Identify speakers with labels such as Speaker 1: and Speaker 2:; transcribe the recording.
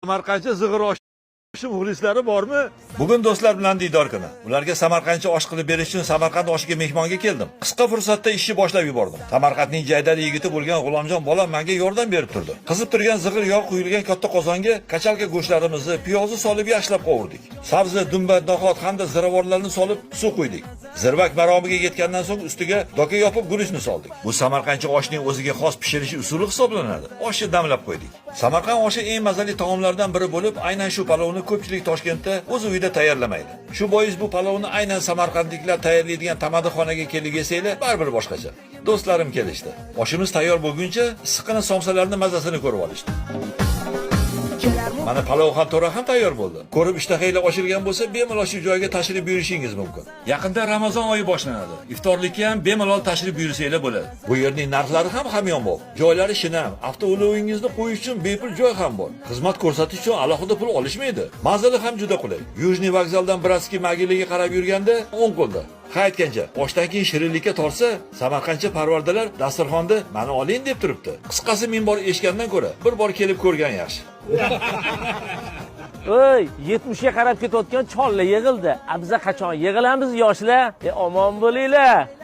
Speaker 1: Samarqandcha zig'ir oshi muxlislari bormi?
Speaker 2: Bugun do'stlar bilan diydor kuni. Ularga Samarqandcha osh qilib berish uchun Samarqand oshiga mehmonga keldim. Qisqa fursatda ishni boshlab yubordim. Samarqandning jaydari yigiti bo'lgan G'ulomjon bolam menga yordam berib turdi. Qizib turgan zig'ir yog' quyilgan katta qozonga kachalka go'shtlarimizni, piyozni solib yaxshilab qovurdik. Sabzi, dumba, no'xat hamda ziravorlarni solib suv quydik. Zirvak maromiga yetgandan so'ng ustiga doka yopib guruchni soldik. Bu Samarqandcha oshning o'ziga xos pishirish usuli hisoblanadi. Oshni damlab qo'ydik. Samarqand oshi eng mazali taomlardan biri bo'lib, aynan shu palovni ko'pchilik Toshkentda o'z uyida tayyorlamaydi. Shu bois bu palovni aynan samarqandliklar tayyorlaydigan tamaddixonaga kelib yesanglar, baribir boshqacha. Do'stlarim kelishdi. Oshimiz tayyor bo'lguncha issiqqina somsalarning mazasini ko'rib olishdi. Mana palov ham to'ra ham tayyor bo'ldi. Ko'rib ishtahanglar ochilgan bo'lsa, bemalol shu joyga tashrif buyurishingiz mumkin. Yaqinda Ramazon oyi boshlanadi. Iftorlikka ham bemalol tashrif buyursanglar bo'ladi. Bu yerning narxlari ham hamyonbop. Joylari shinam, avtoulovingizni qo'yish uchun bepul joy ham bor. Xizmat ko'rsatish uchun alohida pul olishmaydi. Manzili ham juda qulay. Yujniy vokzaldan Bratskiy Mogiliga qarab yurganda o'ng qo'lda. Qaytgancha, oshdan keyin shirinlikka torsa, Samarqandcha parvardalar dasturxonda "Mani oling" deb turibdi. Qisqasi ming bor eshitgandan ko'ra, bir bor kelib ko'rgan yaxshi.
Speaker 3: Oy, 70 ga qarab ketayotgan chollar yig'ildi. Biz qachon yig'ilamiz yoshlar? Omon bo'linglar.